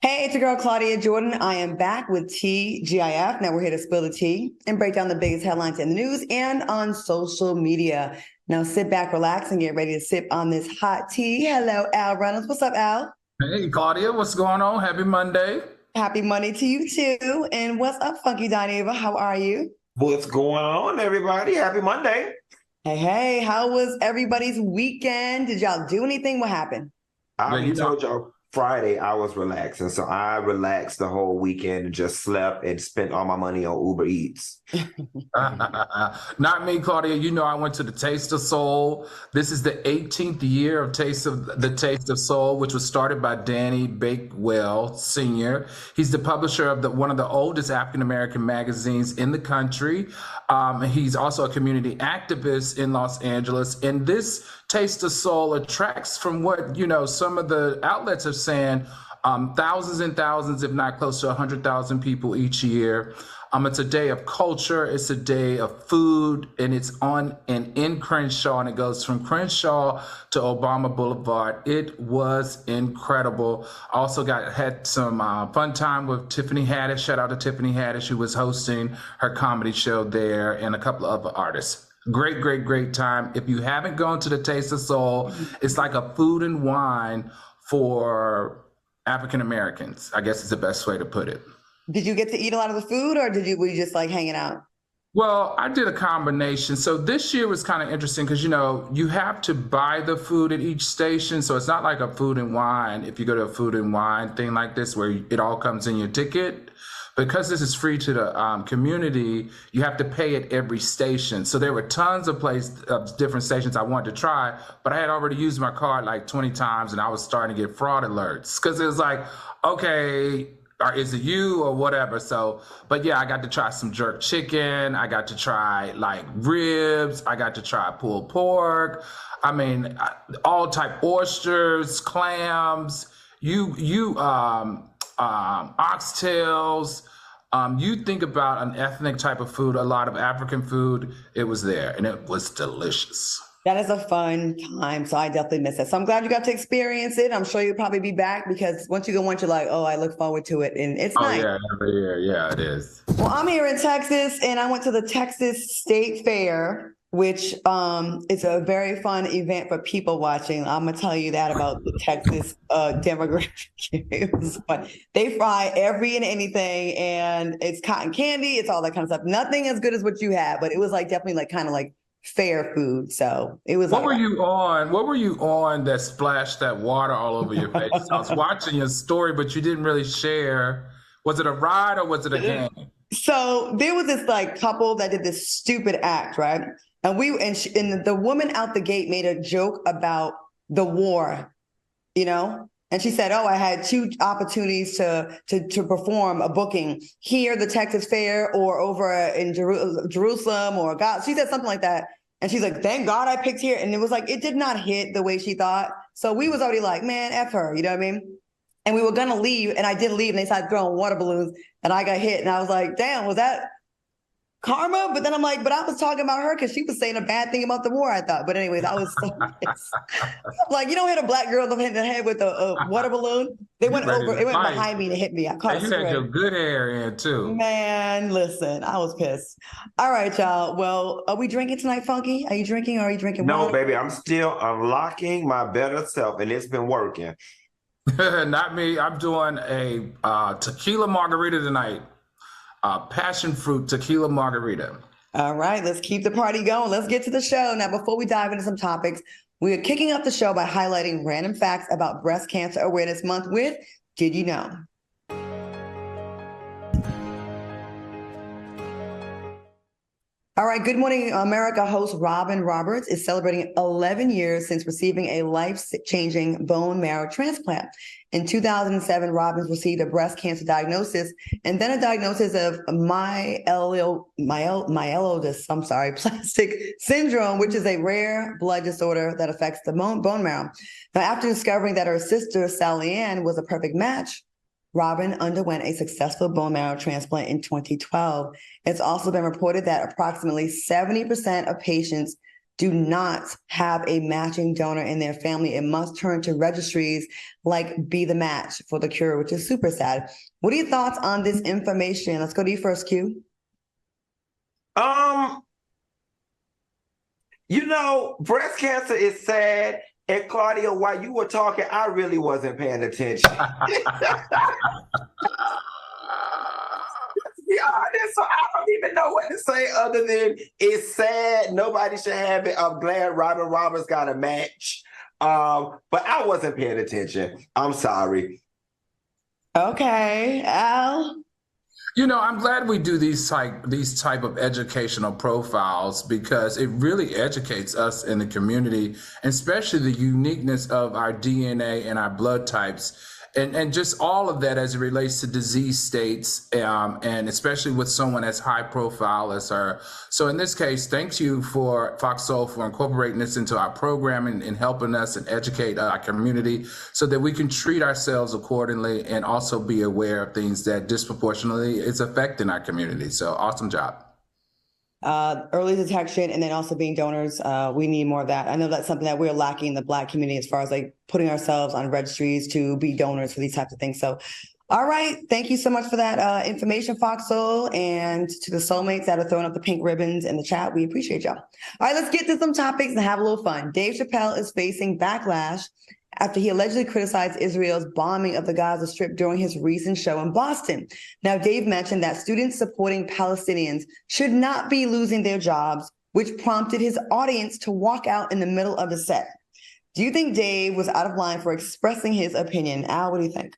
Hey, it's your girl Claudia Jordan. I am back with TGIF. Now we're here to spill the tea and break down the biggest headlines in the news and on social media. Now sit back, relax, and get ready to sip on this hot tea. Hello, Al Reynolds. What's up, Al? Hey, Claudia, what's going on? Happy Monday. Happy Monday to you too. And what's up, Funky Dineva? How are you? What's going on, everybody? Happy Monday. Hey, how was everybody's weekend? Did y'all do anything? What happened? I Well, already told y'all Friday I was relaxing. So I relaxed the whole weekend and just slept and spent all my money on Uber Eats. Not me, Claudia. You know, I went to the Taste of Soul. This is the 18th year of Taste of Soul, which was started by Danny Bakewell Sr. He's the publisher of one of the oldest African American magazines in the country. He's also a community activist in Los Angeles. And this Taste of Soul attracts, from what some of the outlets are saying, thousands and thousands, if not close to 100,000 people each year. It's a day of culture. It's a day of food, and it's on and in Crenshaw, and it goes from Crenshaw to Obama Boulevard. It was incredible. I also had some fun time with Tiffany Haddish. Shout out to Tiffany Haddish, who was hosting her comedy show there, and a couple of other artists. Great, great, great time. If you haven't gone to the Taste of Soul, it's like a food and wine for African Americans, I guess is the best way to put it. Did you get to eat a lot of the food, or were you just like hanging out? Well, I did a combination. So this year was kind of interesting because, you have to buy the food at each station. So it's not like a food and wine. If you go to a food and wine thing like this, where it all comes in your ticket, because this is free to the community, you have to pay at every station. So there were tons of different stations I wanted to try, but I had already used my card like 20 times, and I was starting to get fraud alerts because it was like, okay, or is it you or whatever? So, but yeah, I got to try some jerk chicken. I got to try like ribs. I got to try pulled pork. I mean, all type oysters, clams, oxtails. You think about an ethnic type of food, a lot of African food, it was there, and it was delicious. That is a fun time, so I definitely miss it. So I'm glad you got to experience it. I'm sure you'll probably be back, because once you go once, you're like, oh, I look forward to it, and it's nice. Yeah, every year. Yeah, it is. Well, I'm here in Texas, and I went to the Texas State Fair, which is a very fun event for people watching. I'm gonna tell you that about the Texas demographic. It was fun. They fry every and anything, and it's cotton candy. It's all that kind of stuff. Nothing as good as what you had, but it was like definitely like kind of like fair food. So it was. What were you on? What were you on that splashed that water all over your face? I was watching your story, but you didn't really share. Was it a ride or was it a game? So there was this like couple that did this stupid act, right? And the woman out the gate made a joke about the war, and she said, "Oh, I had two opportunities to perform a booking here, the Texas Fair, or over in Jerusalem, or God." She said something like that, and she's like, "Thank God I picked here." And it was like it did not hit the way she thought. So we was already like, "Man, F her," you know what I mean? And we were gonna leave, and I did leave, and they started throwing water balloons, and I got hit, and I was like, "Damn, was that karma?" But then I'm like, but I was talking about her because she was saying a bad thing about the war, I thought. But anyways, I was so pissed. Like, you don't hit a black girl in the head with a water balloon. It went behind me to hit me. I caught you had your good hair in too. Man, listen, I was pissed. All right, y'all. Well, are we drinking tonight, Funky? Are you drinking, or are you drinking No, water? baby, I'm still unlocking my better self, and it's been working. Not me. I'm doing a tequila margarita tonight. Passion fruit tequila margarita. All right, let's keep the party going. Let's get to the show. Now, before we dive into some topics, we are kicking off the show by highlighting random facts about Breast Cancer Awareness Month with Did You Know? All right, Good Morning America host Robin Roberts is celebrating 11 years since receiving a life-changing bone marrow transplant. In 2007, Robbins received a breast cancer diagnosis and then a diagnosis of myelodysplastic syndrome, which is a rare blood disorder that affects the bone marrow. Now, after discovering that her sister, Sally Ann, was a perfect match, Robin underwent a successful bone marrow transplant in 2012. It's also been reported that approximately 70% of patients do not have a matching donor in their family and must turn to registries like Be the Match for the cure, which is super sad. What are your thoughts on this information? Let's go to you first, Q. Breast cancer is sad. And Claudia, while you were talking, I really wasn't paying attention. Be honest, so I don't even know what to say other than it's sad. Nobody should have it. I'm glad Robin Roberts got a match. But I wasn't paying attention. I'm sorry. Okay, Al. I'm glad we do these type of educational profiles because it really educates us in the community, and especially the uniqueness of our DNA and our blood types. And just all of that as it relates to disease states, and especially with someone as high profile as her. So in this case, thank you for Fox Soul for incorporating this into our program and helping us and educate our community so that we can treat ourselves accordingly and also be aware of things that disproportionately is affecting our community. So awesome job. Early detection and then also being donors. We need more of that. I know that's something that we're lacking in the Black community as far as like putting ourselves on registries to be donors for these types of things. So, all right. Thank you so much for that information, Fox Soul, and to the soulmates that are throwing up the pink ribbons in the chat. We appreciate y'all. All right, let's get to some topics and have a little fun. Dave Chapelle is facing backlash after he allegedly criticized Israel's bombing of the Gaza Strip during his recent show in Boston. Now, Dave mentioned that students supporting Palestinians should not be losing their jobs, which prompted his audience to walk out in the middle of the set. Do you think Dave was out of line for expressing his opinion? Al, what do you think?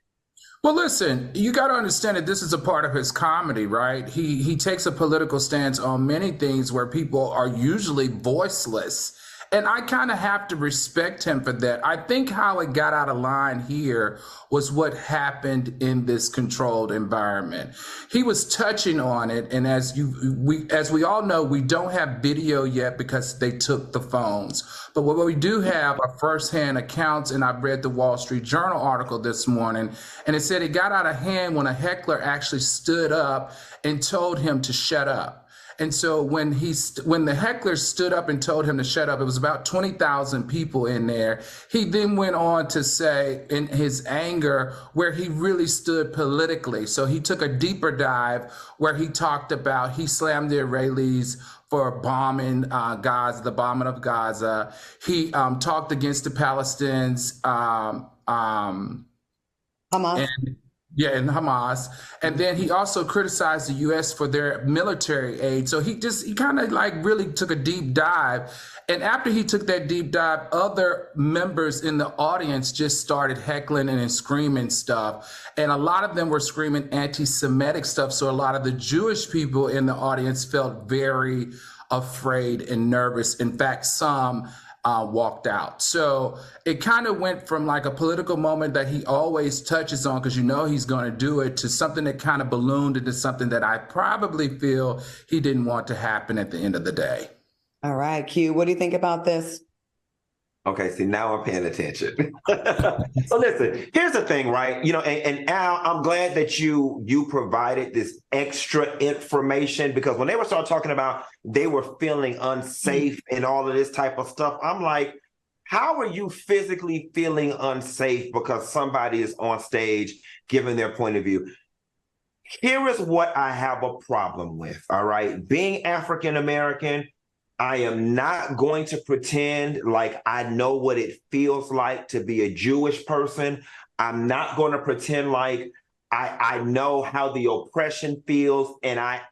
Well, listen, you got to understand that this is a part of his comedy, right? He takes a political stance on many things where people are usually voiceless. And I kind of have to respect him for that. I think how it got out of line here was what happened in this controlled environment. He was touching on it, and as we all know, we don't have video yet because they took the phones. But what we do have are firsthand accounts, and I've read the Wall Street Journal article this morning, and it said it got out of hand when a heckler actually stood up and told him to shut up. And so when the heckler stood up and told him to shut up, it was about 20,000 people in there. He then went on to say in his anger where he really stood politically. So he took a deeper dive where he talked about, he slammed the Israelis for bombing Gaza, the bombing of Gaza. He talked against the Palestinians. Hamas. And Hamas. And then he also criticized the U.S. for their military aid. So he kind of like really took a deep dive. And after he took that deep dive, other members in the audience just started heckling and screaming stuff. And a lot of them were screaming anti-Semitic stuff. So a lot of the Jewish people in the audience felt very afraid and nervous. In fact, some walked out. So it kind of went from like a political moment that he always touches on because he's going to do it, to something that kind of ballooned into something that I probably feel he didn't want to happen at the end of the day. All right, Q, what do you think about this? Okay, see, now I'm paying attention. So listen, here's the thing, right? And Al, I'm glad that you provided this extra information, because when they were starting talking about they were feeling unsafe and all of this type of stuff, I'm like, how are you physically feeling unsafe because somebody is on stage giving their point of view? Here is what I have a problem with, all right? Being African-American, I am not going to pretend like I know what it feels like to be a Jewish person. I'm not going to pretend like I know how the oppression feels, and I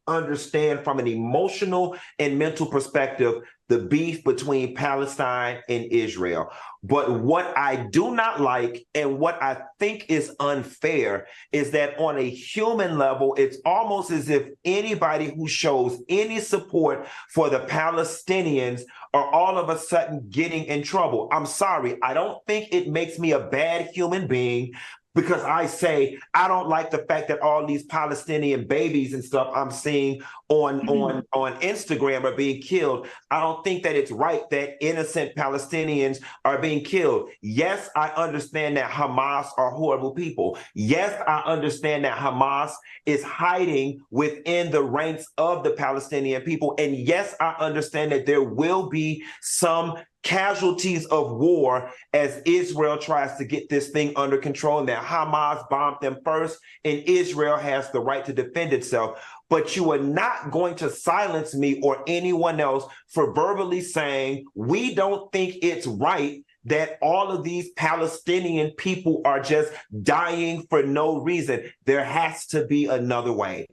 understand from an emotional and mental perspective the beef between Palestine and Israel. But what I do not like and what I think is unfair is that on a human level, it's almost as if anybody who shows any support for the Palestinians are all of a sudden getting in trouble. I'm sorry. I don't think it makes me a bad human being. because I say I don't like the fact that all these Palestinian babies and stuff I'm seeing on Instagram are being killed. I don't think that it's right that innocent Palestinians are being killed. Yes, I understand that Hamas are horrible people. Yes, I understand that Hamas is hiding within the ranks of the Palestinian people. And yes, I understand that there will be some casualties of war as Israel tries to get this thing under control, and that Hamas bombed them first, and Israel has the right to defend itself. But you are not going to silence me or anyone else for verbally saying we don't think it's right that all of these Palestinian people are just dying for no reason. There has to be another way.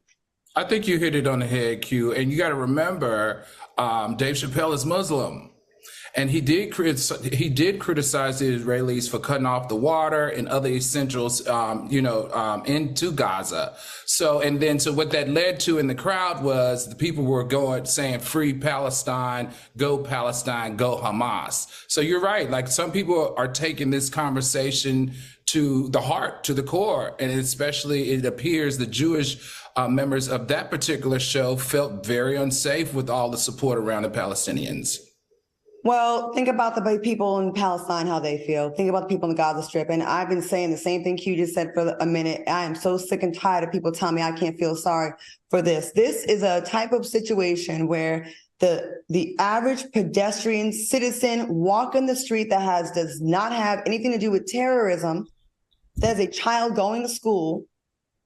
I think you hit it on the head, Q. And you got to remember, Dave Chapelle is Muslim. And he did criticize the Israelis for cutting off the water and other essentials, into Gaza. So what that led to in the crowd was the people were saying, "Free Palestine, go Hamas." So you're right. Like, some people are taking this conversation to the heart, to the core, and especially it appears the Jewish members of that particular show felt very unsafe with all the support around the Palestinians. Well, think about the people in Palestine, how they feel. Think about the people in the Gaza Strip. And I've been saying the same thing Q just said for a minute. I am so sick and tired of people telling me I can't feel sorry for this. This is a type of situation where the average pedestrian citizen walking the street that does not have anything to do with terrorism, there's a child going to school,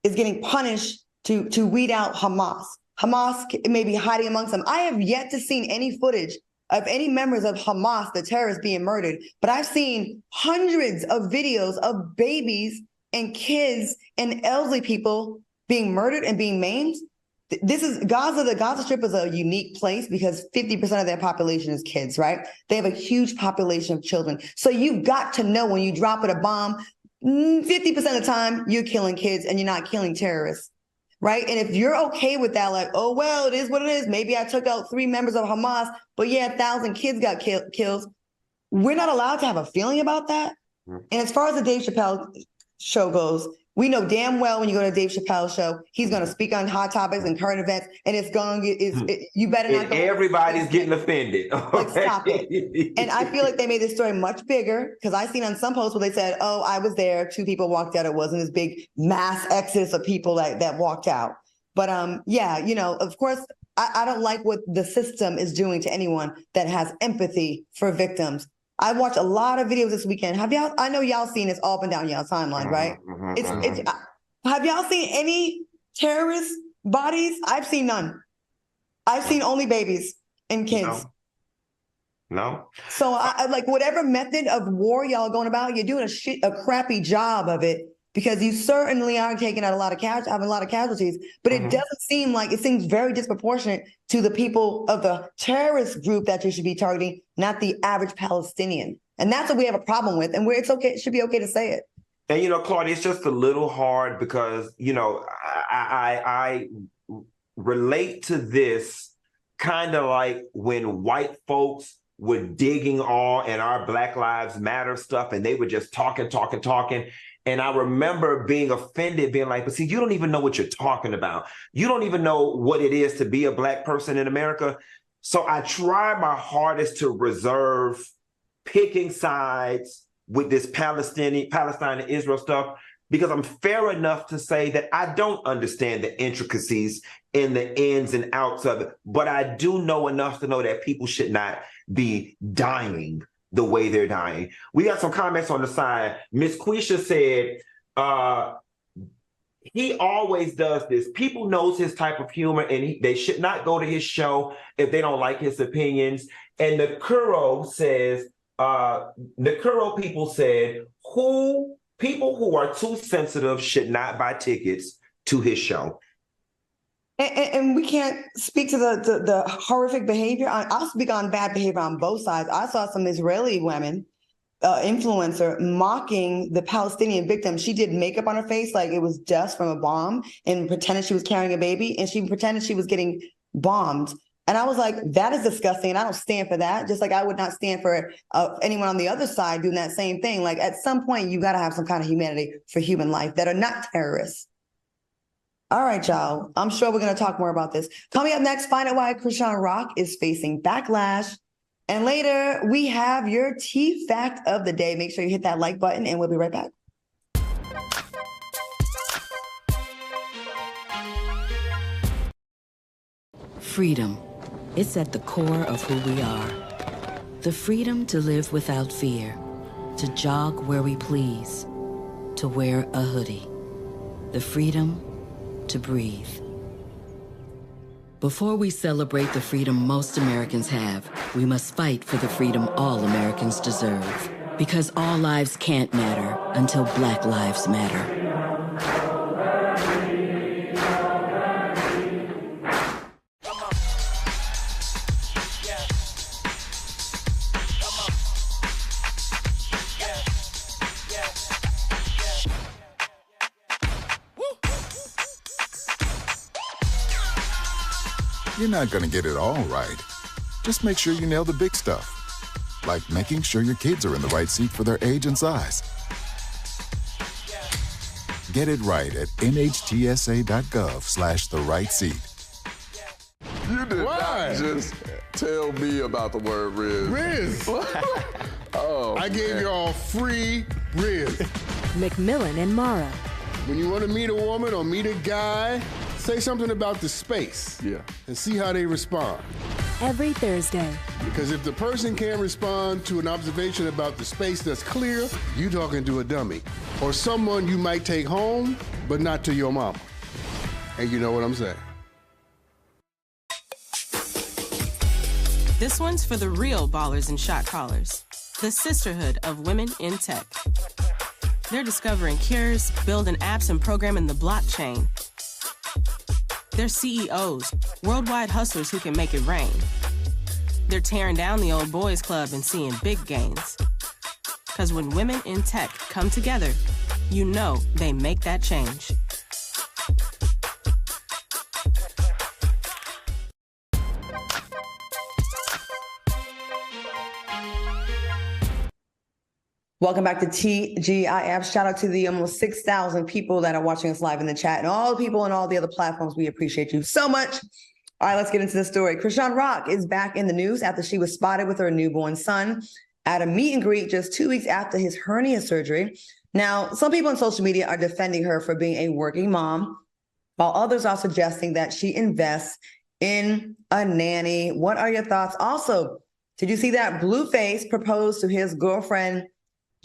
is getting punished to weed out Hamas. Hamas may be hiding amongst them. I have yet to see any footage of any members of Hamas, the terrorists, being murdered. But I've seen hundreds of videos of babies and kids and elderly people being murdered and being maimed. This is Gaza. The Gaza Strip is a unique place because 50% of their population is kids, right? They have a huge population of children. So you've got to know when you drop a bomb, 50% of the time you're killing kids and you're not killing terrorists. Right. And if you're OK with that, like, oh, well, it is what it is. Maybe I took out 3 members of Hamas, but 1,000 kids got killed. We're not allowed to have a feeling about that. And as far as the Dave Chappelle show goes, we know damn well when you go to Dave Chappelle's show, he's going to speak on hot topics and current events, and it's going to get, you better not go. Everybody's getting offended. Like, stop it. And I feel like they made this story much bigger, because I seen on some posts where they said, oh, I was there, 2 people walked out. It wasn't this big mass exodus of people that walked out. But of course, I don't like what the system is doing to anyone that has empathy for victims. I watched a lot of videos this weekend. I know y'all seen this all up and down y'all timeline, right? Have y'all seen any terrorist bodies? I've seen none. I've seen only babies and kids. No. So I like whatever method of war y'all going about, you're doing a crappy job of it, because you certainly are taking out a lot of casualties, but it doesn't seem like, it seems very disproportionate to the people of the terrorist group that you should be targeting, not the average Palestinian. And that's what we have a problem with. And it's okay. It should be okay to say it. And, Claudia, it's just a little hard because, I relate to this kind of like when white folks were digging all in our Black Lives Matter stuff, and they were just talking. And I remember being offended, being like, but see, you don't even know what you're talking about. You don't even know what it is to be a Black person in America. So I try my hardest to reserve picking sides with this Palestine and Israel stuff, because I'm fair enough to say that I don't understand the intricacies and the ins and outs of it. But I do know enough to know that people should not be dying the way they're dying. We got some comments on the side. Miss Quisha said, he always does this. People knows his type of humor, and they should not go to his show if they don't like his opinions. And the Kuro says, the Kuro people said, people who are too sensitive should not buy tickets to his show. And we can't speak to the horrific behavior. I'll speak on bad behavior on both sides. I saw some Israeli women, influencer, mocking the Palestinian victim. She did makeup on her face like it was dust from a bomb and pretended she was carrying a baby, and she pretended she was getting bombed. And I was like, that is disgusting. And I don't stand for that. Just like I would not stand for anyone on the other side doing that same thing. Like at some point, you got to have some kind of humanity for human life that are not terrorists. All right, y'all. I'm sure we're going to talk more about this. Coming up next, find out why Chrisean Rock is facing backlash. And later, we have your T fact of the day. Make sure you hit that like button, and we'll be right back. Freedom. It's at the core of who we are. The freedom to live without fear, to jog where we please, to wear a hoodie. The freedom to breathe. Before we celebrate the freedom most Americans have, we must fight for the freedom all Americans deserve. Because all lives can't matter until Black lives matter. You're not going to get it all right. Just make sure you nail the big stuff, like making sure your kids are in the right seat for their age and size. Get it right at nhtsa.gov/the right seat. You did not just tell me about the word Riz. Riz. Oh, I gave y'all free Riz. McMillan and Mara. When you want to meet a woman or meet a guy, say something about the space. Yeah. And see how they respond. Every Thursday. Because if the person can't respond to an observation about the space that's clear, you talking to a dummy. Or someone you might take home, but not to your mama. And you know what I'm saying. This one's for the real ballers and shot callers. The sisterhood of women in tech. They're discovering cures, building apps, and programming the blockchain. They're CEOs, worldwide hustlers who can make it rain. They're tearing down the old boys club and seeing big gains. Because when women in tech come together, you know they make that change. Welcome back to TGIF. Shout out to the almost 6,000 people that are watching us live in the chat and all the people on all the other platforms. We appreciate you so much. All right, let's get into the story. Chrisean Rock is back in the news after she was spotted with her newborn son at a meet and greet just 2 weeks after his hernia surgery. Now, some people on social media are defending her for being a working mom, while others are suggesting that she invests in a nanny. What are your thoughts? Also, did you see that Blueface proposed to his girlfriend,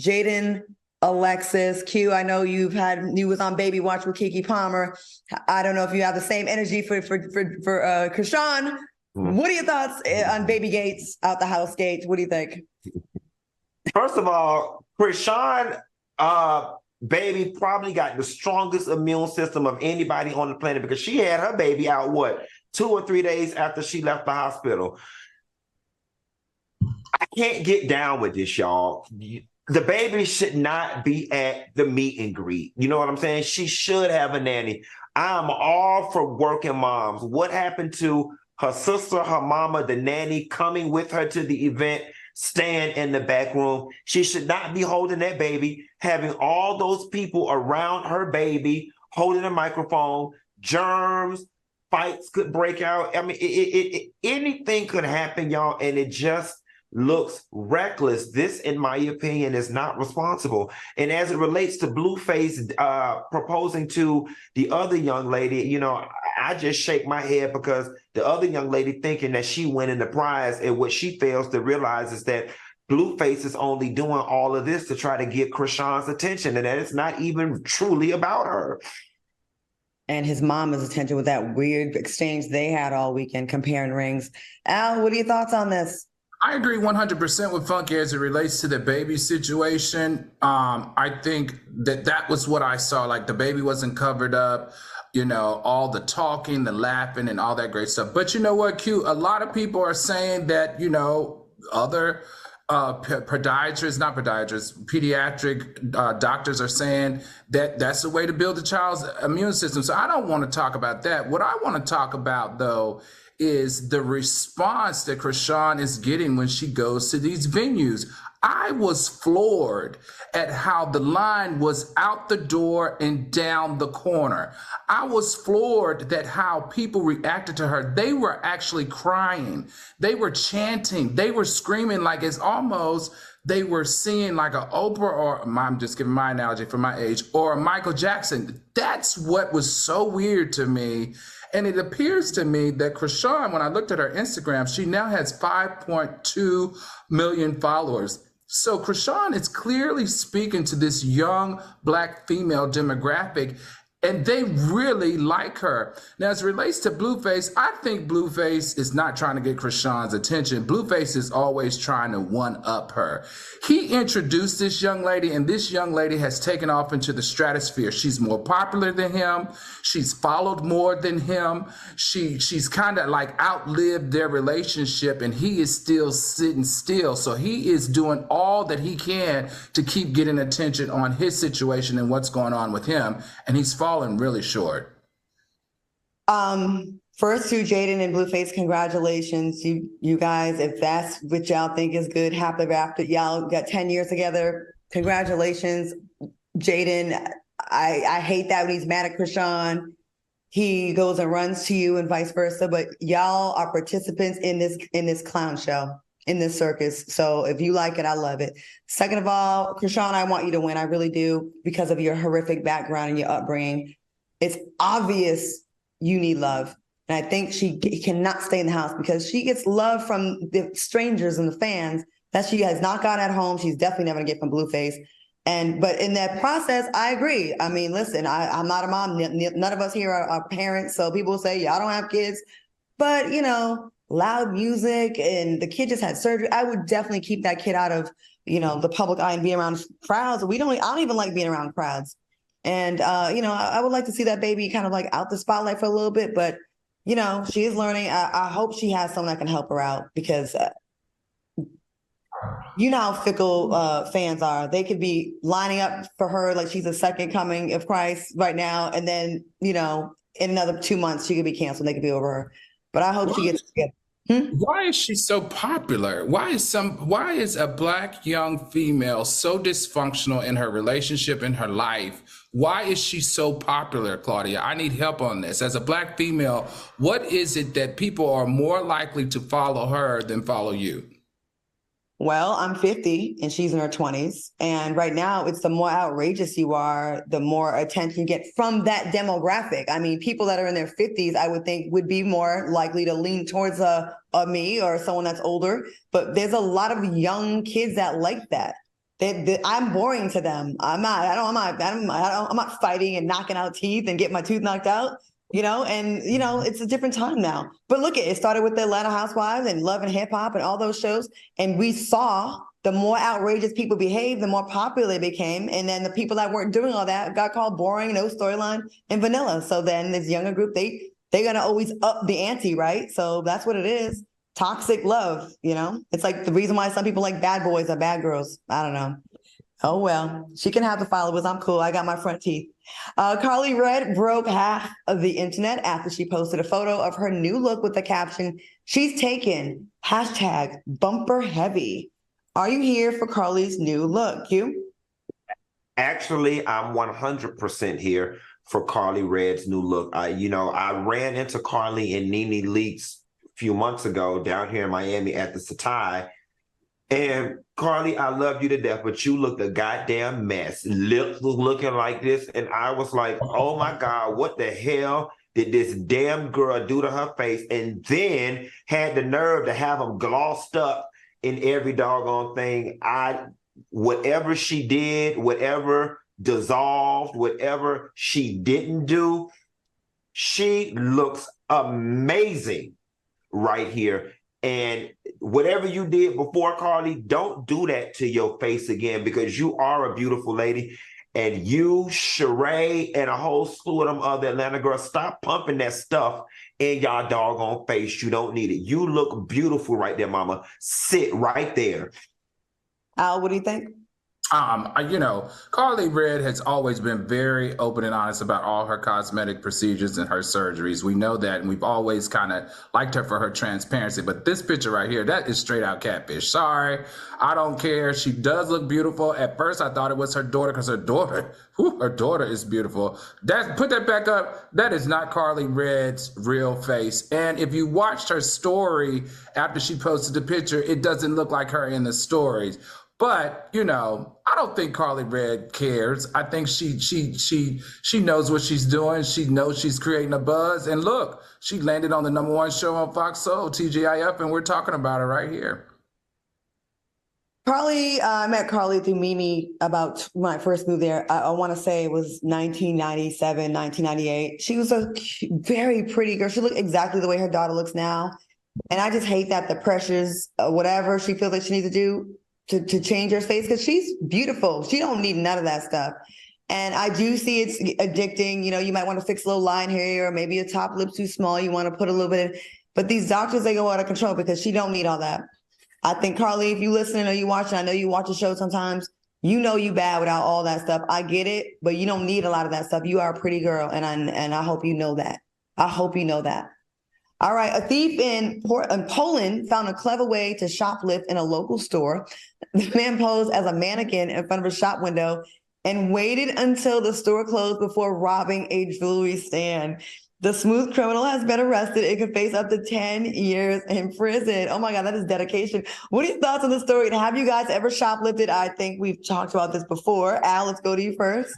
Jaden Alexis? Q, I know you was on Baby Watch with Keke Palmer. I don't know if you have the same energy for Chrisean. What are your thoughts on Baby Gates out the house gates? What do you think? First of all, Chrisean, baby probably got the strongest immune system of anybody on the planet because she had her baby out, 2 or 3 days after she left the hospital. I can't get down with this, y'all. The baby should not be at the meet and greet. You know what I'm saying? She should have a nanny. I'm all for working moms. What happened to her sister, her mama, the nanny coming with her to the event, staying in the back room? She should not be holding that baby, having all those people around her baby, holding a microphone, germs, fights could break out. I mean, anything could happen, y'all, and it just looks reckless. This, in my opinion, is not responsible. And as it relates to Blueface proposing to the other young lady, I just shake my head because the other young lady thinking that she winning the prize, and what she fails to realize is that Blueface is only doing all of this to try to get Chrisean's attention, and that it's not even truly about her. And his mama's attention with that weird exchange they had all weekend comparing rings. Al, what are your thoughts on this? I agree 100% with Funky as it relates to the baby situation. I think that was what I saw. Like, the baby wasn't covered up, all the talking, the laughing, and all that great stuff. But you know what, Q? A lot of people are saying that, other pediatric doctors are saying that that's the way to build a child's immune system. So I don't want to talk about that. What I want to talk about, though, is the response that Chrisean is getting when she goes to these venues. I was floored at how the line was out the door and down the corner. I was floored that how people reacted to her. They were actually crying. They were chanting. They were screaming like it's almost they were seeing like an Oprah, or I'm just giving my analogy for my age, or a Michael Jackson. That's what was so weird to me. And it appears to me that Chrisean, when I looked at her Instagram, she now has 5.2 million followers. So Chrisean is clearly speaking to this young Black female demographic, and they really like her. Now, as it relates to Blueface, I think Blueface is not trying to get Chrisean's attention. Blueface is always trying to one-up her. He introduced this young lady, and this young lady has taken off into the stratosphere. She's more popular than him. She's followed more than him. She's kind of like outlived their relationship, and he is still sitting still. So he is doing all that he can to keep getting attention on his situation and what's going on with him. And he's fallen really short. First to Jaden and Blueface, congratulations. You guys, if that's what y'all think is good, happily ever after. Y'all got 10 years together. Congratulations. Jaden, I hate that when he's mad at Chrisean. He goes and runs to you and vice versa, but y'all are participants in this clown show, in this circus. So if you like it, I love it. Second of all, Chrisean, I want you to win. I really do, because of your horrific background and your upbringing. It's obvious you need love. And I think she cannot stay in the house because she gets love from the strangers and the fans that she has not gotten at home. She's definitely never gonna get from Blueface. But in that process, I agree. I mean, listen, I'm not a mom. None of us here are parents. So people say, y'all don't have kids. But, you know, loud music and the kid just had surgery. I would definitely keep that kid out of, you know, the public eye and be around crowds. I don't even like being around crowds. And, you know, I would like to see that baby kind of like out the spotlight for a little bit. But, you know, she is learning. I hope she has someone that can help her out because you know how fickle fans are. They could be lining up for her like she's a second coming of Christ right now. And then, you know, in another 2 months, she could be canceled. They could be over her. But I hope she gets together. Why is she so popular? Why is a Black young female so dysfunctional in her relationship, in her life? Why is she so popular, Claudia? I need help on this. As a Black female, what is it that people are more likely to follow her than follow you? Well, I'm 50 and she's in her 20s. And right now, it's the more outrageous you are, the more attention you get from that demographic. I mean, people that are in their 50s, I would think would be more likely to lean towards a me or someone that's older. But there's a lot of young kids that like that. I'm boring to them. I'm not fighting and knocking out teeth and getting my tooth knocked out. You know, and, you know, it's a different time now. But look, it started with the Atlanta Housewives and Love and Hip Hop and all those shows. And we saw the more outrageous people behave, the more popular they became. And then the people that weren't doing all that got called boring, no storyline, and vanilla. So then this younger group, they're going to always up the ante, right? So that's what it is. Toxic love, you know? It's like the reason why some people like bad boys or bad girls. I don't know. Oh, well, she can have the followers. I'm cool. I got my front teeth. Karlie Redd broke half of the internet after she posted a photo of her new look with the caption, "She's taken, #bumper heavy." Are you here for Karlie's new look, Q? Actually, I'm 100% here for Karlie Redd's new look. I ran into Karlie and Nene Leakes a few months ago down here in Miami at the Satai. And Karlie, I love you to death, but you looked a goddamn mess. Lips was looking like this. And I was like, oh my God, what the hell did this damn girl do to her face? And then had the nerve to have them glossed up in every doggone thing. Whatever she did, whatever dissolved, whatever she didn't do, she looks amazing right here. And whatever you did before, Karlie, don't do that to your face again, because you are a beautiful lady. And you, Sheree, and a whole slew of them other Atlanta girls, stop pumping that stuff in y'all doggone face. You don't need it. You look beautiful right there, mama. Sit right there. Al, what do you think? You know, Karlie Redd has always been very open and honest about all her cosmetic procedures and her surgeries. We know that, and we've always kind of liked her for her transparency. But this picture right here, that is straight out catfish. Sorry, I don't care. She does look beautiful. At first, I thought it was her daughter because her daughter is beautiful. Put that back up. That is not Karlie Redd's real face. And if you watched her story after she posted the picture, it doesn't look like her in the stories. But, you know, I don't think Karlie Redd cares. I think she knows what she's doing. She knows she's creating a buzz. And look, she landed on the #1 show on Fox Soul, TGIF, and we're talking about her right here. Karlie, I met Karlie through Mimi about when I first moved there. I want to say it was 1997, 1998. She was a very pretty girl. She looked exactly the way her daughter looks now. And I just hate that the pressures, whatever she feels like she needs to do, to change her face, because she's beautiful. She don't need none of that stuff. And I do see it's addicting. You know, you might want to fix a little line here, or maybe a top lip too small. You want to put a little bit in. But these doctors, they go out of control because she don't need all that. I think, Karlie, if you listening or you watching, I know you watch the show sometimes, you know you bad without all that stuff. I get it, but you don't need a lot of that stuff. You are a pretty girl, and I hope you know that. I hope you know that. All right, a thief in Poland found a clever way to shoplift in a local store. The man posed as a mannequin in front of a shop window and waited until the store closed before robbing a jewelry stand. The smooth criminal has been arrested. It could face up to 10 years in prison. Oh my God, that is dedication. What are your thoughts on the story? Have you guys ever shoplifted? I think we've talked about this before. Al, let's go to you first.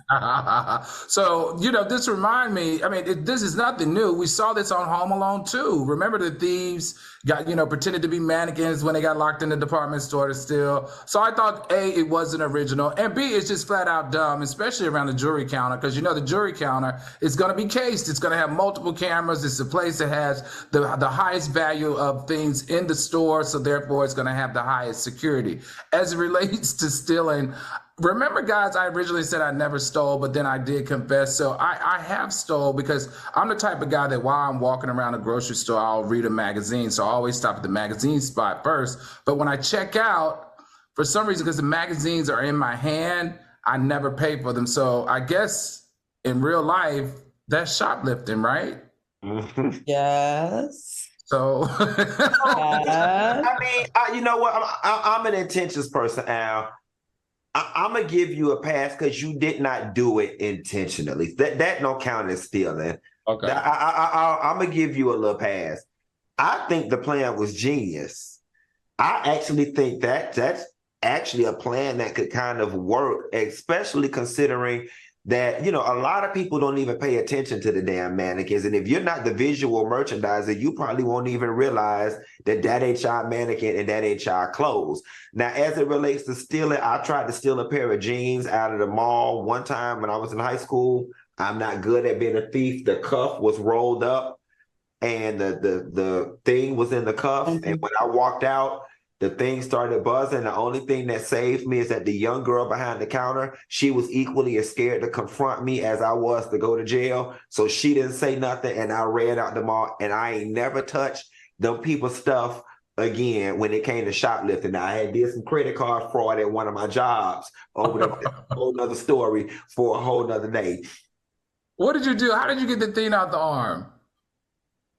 So, you know, this remind me, I mean, this is nothing new. We saw this on Home Alone too. Remember the thieves pretended to be mannequins when they got locked in the department store to steal. So I thought, A, it wasn't original, and B, it's just flat out dumb, especially around the jewelry counter, because you know the jewelry counter is going to be cased. It's going to have multiple cameras. It's a place that has the highest value of things in the store, so therefore it's going to have the highest security. As it relates to stealing, remember, guys, I originally said I never stole, but then I did confess. So I have stole, because I'm the type of guy that while I'm walking around a grocery store, I'll read a magazine. So I always stop at the magazine spot first. But when I check out, for some reason, because the magazines are in my hand, I never pay for them. So I guess in real life, that's shoplifting, right? Yes. So, I mean, you know what? I'm an intentions person, Al. I'm gonna give you a pass because you did not do it intentionally. That don't count as stealing. Okay. I'm gonna give you a little pass. I think the plan was genius. I actually think that's actually a plan that could kind of work, especially considering that, you know, a lot of people don't even pay attention to the damn mannequins. And if you're not the visual merchandiser, you probably won't even realize that ain't your mannequin and that ain't your clothes. Now, as it relates to stealing, I tried to steal a pair of jeans out of the mall one time when I was in high school. I'm not good at being a thief. The cuff was rolled up and the thing was in the cuff. Mm-hmm. And when I walked out, the thing started buzzing. The only thing that saved me is that the young girl behind the counter, she was equally as scared to confront me as I was to go to jail. So she didn't say nothing, and I ran out the mall, and I ain't never touched them people's stuff again when it came to shoplifting. Now, I did some credit card fraud at one of my jobs over the whole nother story for a whole nother day. What did you do? How did you get the thing out the arm?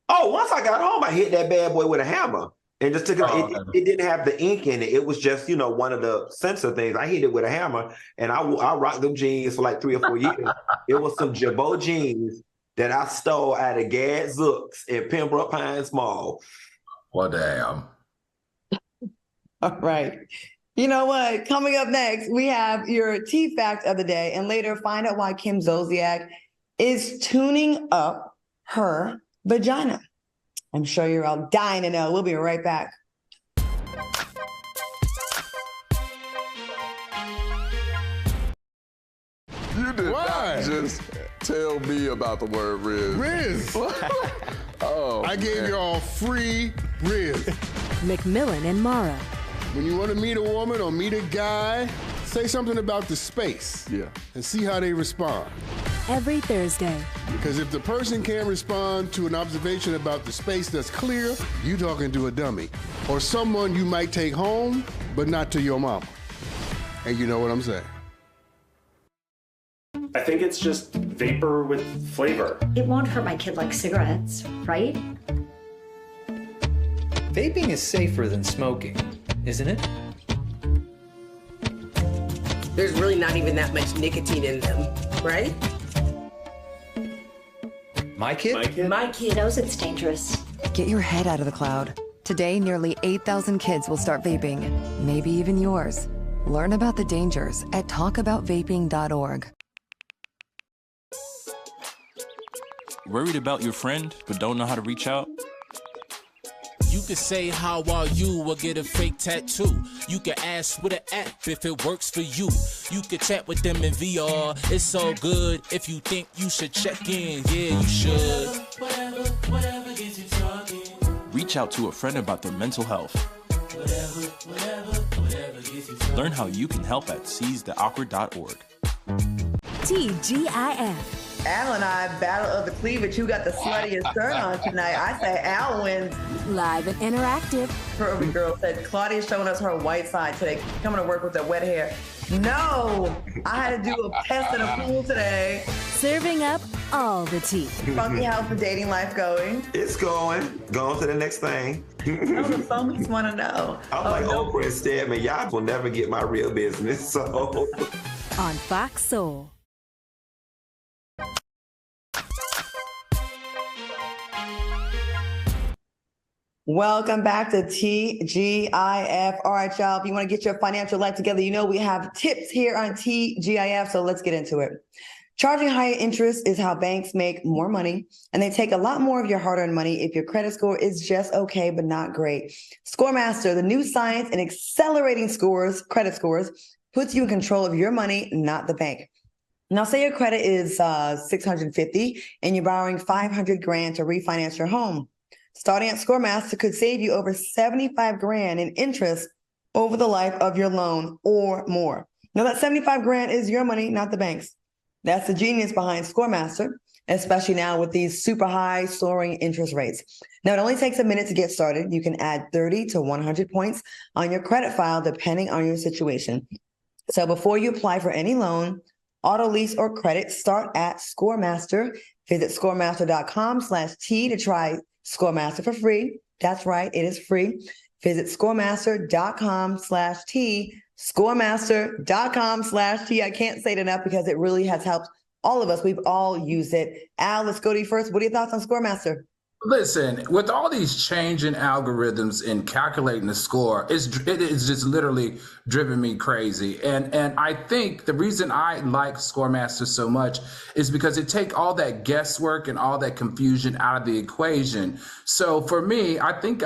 Oh, once I got home, I hit that bad boy with a hammer. And just took it, it didn't have the ink in it. It was just, you know, one of the sensor things. I hit it with a hammer, and I rocked them jeans for like 3 or 4 years. It was some Jabot jeans that I stole out of Gadzooks in Pembroke Pines Mall. Well, damn. All right. You know what? Coming up next, we have your tea fact of the day, and later find out why Kim Zolciak is tuning up her vagina. I'm sure you're all dying to know. We'll be right back. You did not just tell me about the word Riz. Riz. Oh, I gave y'all free Riz. McMillan and Mara. When you want to meet a woman or meet a guy, say something about the space. Yeah. And see how they respond. Every Thursday. Because if the person can't respond to an observation about the space that's clear, you talking to a dummy. Or someone you might take home, but not to your mama. And you know what I'm saying. I think it's just vapor with flavor. It won't hurt my kid like cigarettes, right? Vaping is safer than smoking, isn't it? There's really not even that much nicotine in them, right? My kid? My kid knows it's dangerous. Get your head out of the cloud. Today, nearly 8,000 kids will start vaping, maybe even yours. Learn about the dangers at talkaboutvaping.org. Worried about your friend, but don't know how to reach out? You can say how are you or get a fake tattoo. You can ask with an app if it works for you. You can chat with them in VR. It's so good. If you think you should check in, yeah, you should. Whatever gets you talking. Reach out to a friend about their mental health. Whatever gets you talking. Learn how you can help at seizetheawkward.org. TGIF. Al and I, battle of the cleavage. Who got the sluttiest shirt on tonight? I say Al wins. Live and interactive. Curvy girl said, Claudia's showing us her white side today, coming to work with her wet hair. No, I had to do a test in a pool today. Serving up all the tea. Funky, how's the dating life going? It's going on to the next thing. No, the phonies want to know. I'm like Oprah and Stedman. Y'all will never get my real business. So on Fox Soul. Welcome back to TGIF. All right, y'all, if you want to get your financial life together, you know we have tips here on TGIF, so let's get into it. Charging higher interest is how banks make more money, and they take a lot more of your hard-earned money if your credit score is just okay but not great. ScoreMaster, the new science in accelerating credit scores, puts you in control of your money, not the bank. Now, say your credit is 650 and you're borrowing $500,000 to refinance your home. Starting at ScoreMaster could save you over $75,000 in interest over the life of your loan or more. Now, that $75,000 is your money, not the bank's. That's the genius behind ScoreMaster, especially now with these super high soaring interest rates. Now, it only takes a minute to get started. You can add 30 to 100 points on your credit file, depending on your situation. So before you apply for any loan, auto lease, or credit, start at ScoreMaster. Visit scoremaster.com/T to try ScoreMaster for free. That's right, it is free. Visit scoremaster.com/T, scoremaster.com/T. I can't say it enough because it really has helped all of us. We've all used it. Al, let's go to you first. What are your thoughts on ScoreMaster? Listen, with all these changing algorithms in calculating the score, it is just literally driven me crazy. And I think the reason I like ScoreMaster so much is because it takes all that guesswork and all that confusion out of the equation. So for me, I think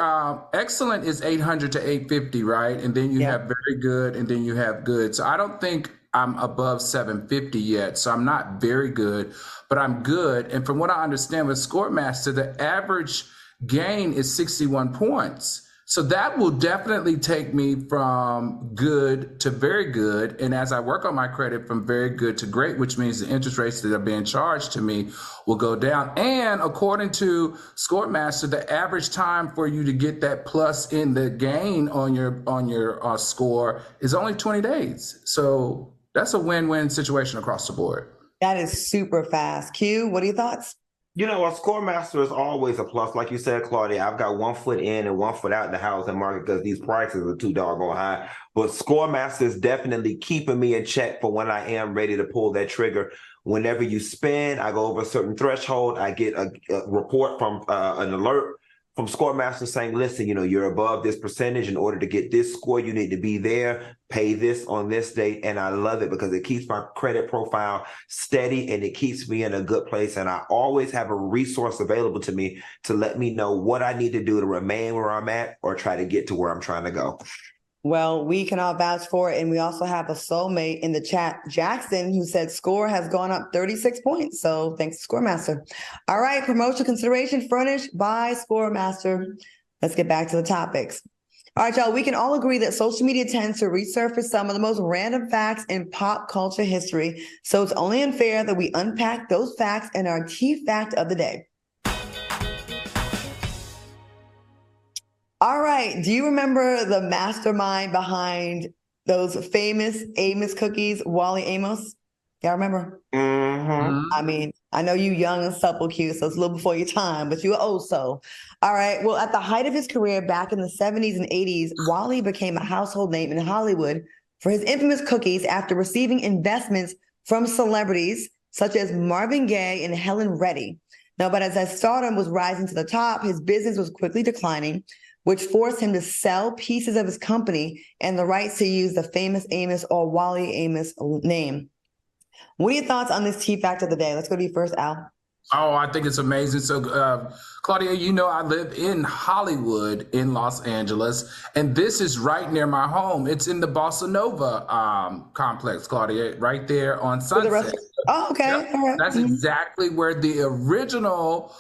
excellent is 800 to 850, right? And then you have very good, and then you have good. So I don't think I'm above 750 yet, so I'm not very good, but I'm good. And from what I understand with ScoreMaster, the average gain is 61 points. So that will definitely take me from good to very good. And as I work on my credit, from very good to great, which means the interest rates that are being charged to me will go down. And according to ScoreMaster, the average time for you to get that plus in the gain on your score is only 20 days. So that's a win-win situation across the board. That is super fast. Q, what are your thoughts? You know, a ScoreMaster is always a plus. Like you said, Claudia, I've got 1 foot in and 1 foot out in the housing market because these prices are too doggone high. But ScoreMaster is definitely keeping me in check for when I am ready to pull that trigger. Whenever you spend, I go over a certain threshold, I get a report from an alert from ScoreMaster saying, listen, you're above this percentage. In order to get this score, you need to be there, pay this on this date. And I love it because it keeps my credit profile steady and it keeps me in a good place. And I always have a resource available to me to let me know what I need to do to remain where I'm at or try to get to where I'm trying to go. Well, we can all vouch for it. And we also have a soulmate in the chat, Jackson, who said score has gone up 36 points. So thanks to ScoreMaster. All right, promotional consideration furnished by ScoreMaster. Let's get back to the topics. All right, y'all, we can all agree that social media tends to resurface some of the most random facts in pop culture history. So it's only unfair that we unpack those facts in our key fact of the day. All right. Do you remember the mastermind behind those famous Amos cookies, Wally Amos. Y'all remember? Mm-hmm. I mean, I know you young and supple cute, so it's a little before your time, but you were old so. All right. Well, at the height of his career back in the 70s and 80s, Wally became a household name in Hollywood for his infamous cookies after receiving investments from celebrities such as Marvin Gaye and Helen Reddy. Now, but as his stardom was rising to the top, his business was quickly declining, which forced him to sell pieces of his company and the rights to use the famous Amos or Wally Amos name. What are your thoughts on this tea fact of the day? Let's go to you first, Al. Oh, I think it's amazing. So, Claudia, you know, I live in Hollywood in Los Angeles, and this is right near my home. It's in the Bossa Nova complex, Claudia, right there on Sunset. Oh, okay. Yep. All right. That's exactly where the original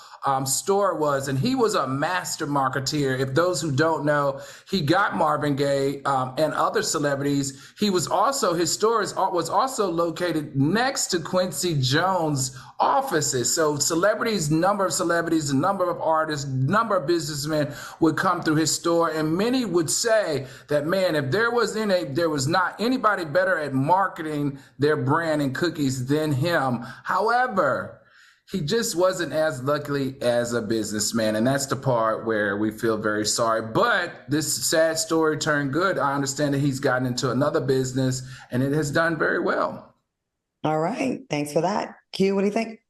store was, and he was a master marketeer. If those who don't know, he got Marvin Gaye and other celebrities. He was also, his store was also located next to Quincy Jones' offices. So number of celebrities, a number of artists, number of businessmen would come through his store, and many would say that, man, if there was not anybody better at marketing their brand and cookies than him. However, he just wasn't as lucky as a businessman, and that's the part where we feel very sorry. But this sad story turned good. I understand that he's gotten into another business, and it has done very well. All right. Thanks for that. Q, what do you think?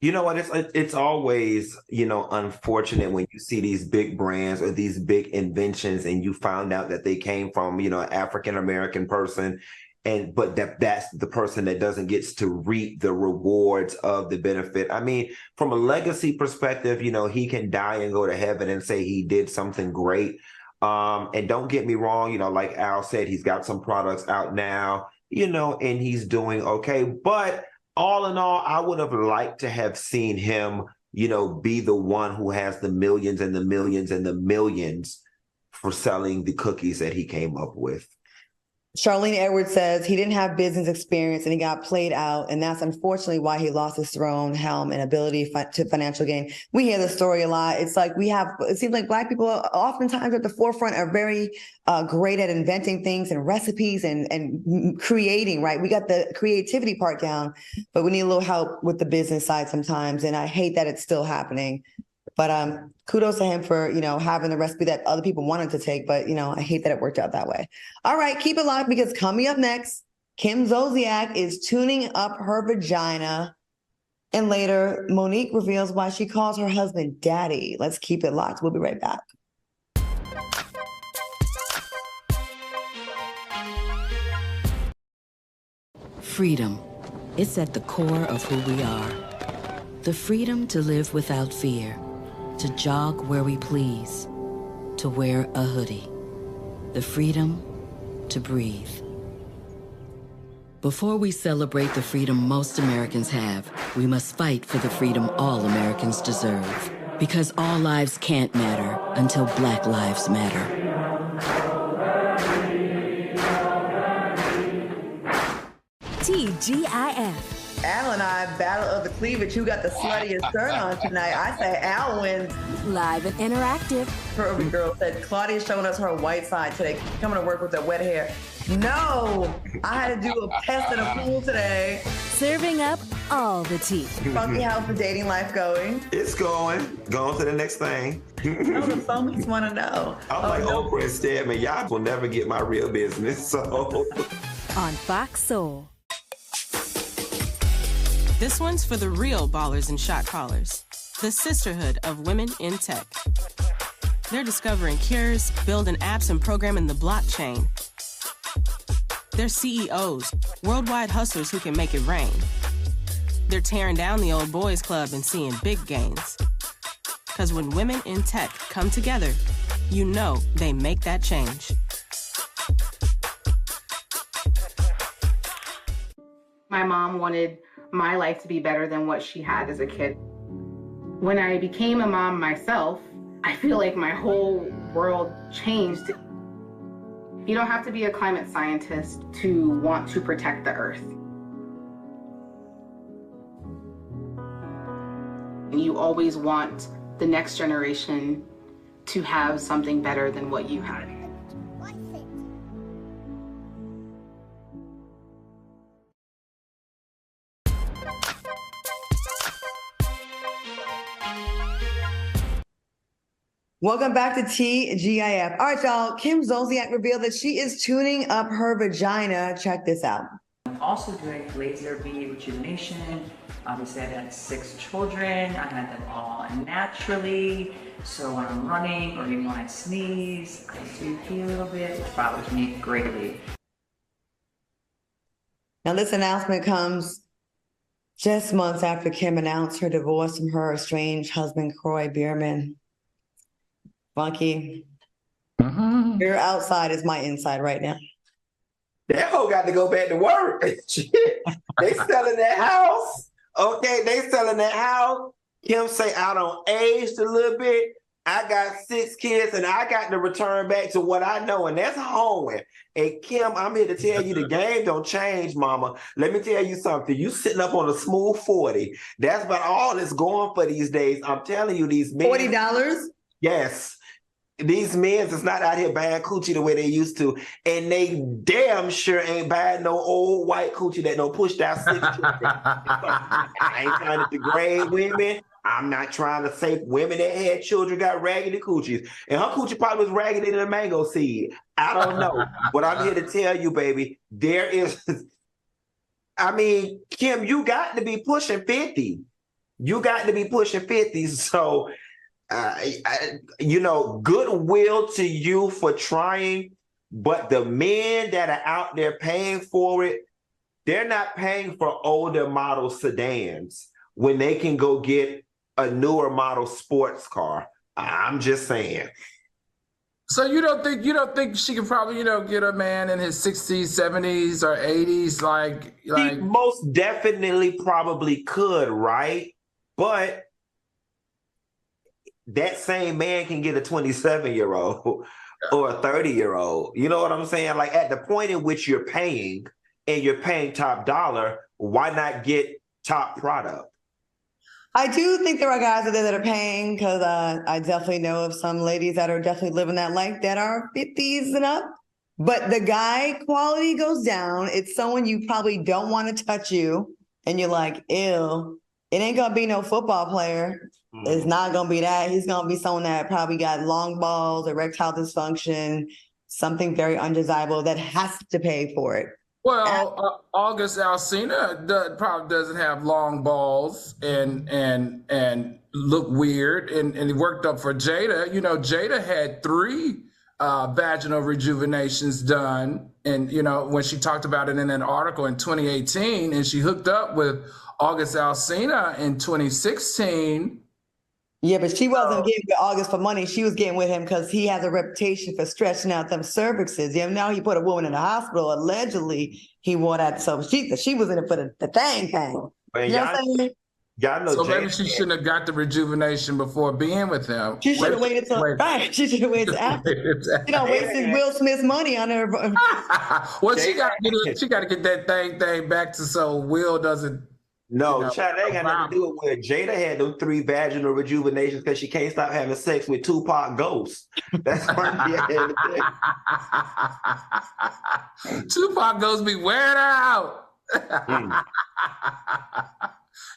You know what? It's always, you know, unfortunate when you see these big brands or these big inventions and you found out that they came from, you know, an African-American person. But that's the person that doesn't get to reap the rewards of the benefit. I mean, from a legacy perspective, you know, he can die and go to heaven and say he did something great. And don't get me wrong, you know, like Al said, he's got some products out now, you know, and he's doing okay. But all in all, I would have liked to have seen him, you know, be the one who has the millions and the millions and the millions for selling the cookies that he came up with. Charlene Edwards says he didn't have business experience and he got played out. And that's unfortunately why he lost his throne, helm, and ability to financial gain. We hear the story a lot. It's like it seems like Black people are oftentimes at the forefront, are very great at inventing things and recipes and creating, right? We got the creativity part down, but we need a little help with the business side sometimes. And I hate that it's still happening. But kudos to him for, you know, having the recipe that other people wanted to take. But, you know, I hate that it worked out that way. All right, keep it locked, because coming up next, Kim Zolciak is tuning up her vagina. And later, Monique reveals why she calls her husband daddy. Let's keep it locked. We'll be right back. Freedom. It's at the core of who we are. The freedom to live without fear. To jog where we please, to wear a hoodie, the freedom to breathe. Before we celebrate the freedom most Americans have, we must fight for the freedom all Americans deserve. Because all lives can't matter until Black lives matter. TGIF. Al and I, battle of the cleavage. Who got the sluttiest shirt on tonight? I say Al wins. Live and interactive. Curvy girl said, Claudia's showing us her white side today. Coming to work with that wet hair. No, I had to do a test in a pool today. Serving up all the tea. Funky, how's the dating life going? It's going to the next thing. Oh, the phonies want to know. I'm like Oprah and Stedman. Y'all will never get my real business. So on Fox Soul. This one's for the real ballers and shot callers, the sisterhood of women in tech. They're discovering cures, building apps, and programming the blockchain. They're CEOs, worldwide hustlers who can make it rain. They're tearing down the old boys club and seeing big gains. Because when women in tech come together, you know they make that change. My mom wanted my life to be better than what she had as a kid. When I became a mom myself, I feel like my whole world changed. You don't have to be a climate scientist to want to protect the earth. You always want the next generation to have something better than what you had. Welcome back to TGIF. All right, y'all. Kim Zolciak revealed that she is tuning up her vagina. Check this out. I'm also doing laser bead rejuvenation. Obviously, I've had 6 children. I had them all naturally. So when I'm running or even when I sneeze, I do pee a little bit, which bothers me greatly. Now, this announcement comes just months after Kim announced her divorce from her estranged husband, Croy Bierman. Funky. Your outside is my inside right now. That hoe got to go back to work. Shit. They selling that house. Okay, they selling that house. Kim say, I don't aged a little bit. I got 6 kids and I got to return back to what I know, and that's home. And Kim, I'm here to tell you the game don't change, mama. Let me tell you something. You sitting up on a smooth 40. That's about all it's going for these days. I'm telling you, these men. $40? Yes. These men is not out here buying coochie the way they used to, and they damn sure ain't buying no old white coochie that don't push that 6 children. I ain't trying to degrade women. I'm not trying to say women that had children got raggedy coochies, and her coochie probably was raggedy than a mango seed. I don't know, but I'm here to tell you, baby, there is. I mean, Kim, you got to be pushing 50. You got to be pushing 50. So. Goodwill to you for trying, but the men that are out there paying for it, they're not paying for older model sedans when they can go get a newer model sports car. I'm just saying. So you don't think she could probably, get a man in his 60s, 70s, or 80s, like He most definitely probably could, right? But that same man can get a 27-year-old or a 30-year-old. You know what I'm saying? Like, at the point in which you're paying and you're paying top dollar, why not get top product? I do think there are guys out there that are paying, because I definitely know of some ladies that are definitely living that life that are 50s and up. But the guy quality goes down. It's someone you probably don't want to touch you, and you're like, ew. It ain't gonna be no football player. It's not gonna be that. He's gonna be someone that probably got long balls, erectile dysfunction, something very undesirable that has to pay for it. Well, August Alsina probably doesn't have long balls and look weird, and he worked up for Jada. Jada had 3 vaginal rejuvenations done, and when she talked about it in an article in 2018, and she hooked up with August Alsina in 2016. Yeah, but she wasn't getting with August for money. She was getting with him because he has a reputation for stretching out them cervixes. Now he put a woman in the hospital. Allegedly, he wore that. So she was in it for the thing. You know what I'm saying? Y'all know. So maybe she shouldn't have got the rejuvenation before being with him. She should have waited till She should have waited after. Wasted Will Smith's money on her. Well, she got to get that thing back to so Will doesn't. No, child, that ain't got nothing to do with Jada had those 3 vaginal rejuvenations because she can't stop having sex with Tupac Ghost. That's why Tupac Ghost be wearing her out.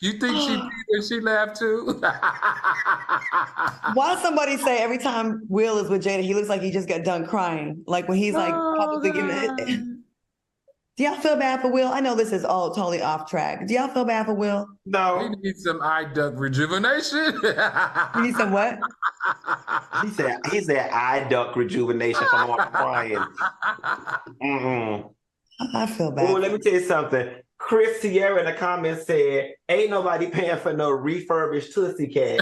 You think she did and she laughed too? Why somebody say every time Will is with Jada, he looks like he just got done crying? Like when he's like publicly giving it. Do y'all feel bad for Will? I know this is all totally off track. Do y'all feel bad for Will? No. He needs some eye duct rejuvenation. You need some what? He said eye duct rejuvenation from all crying. I feel bad. Oh, let me tell you something. Chris Sierra in the comments said, ain't nobody paying for no refurbished Tootsie Cat.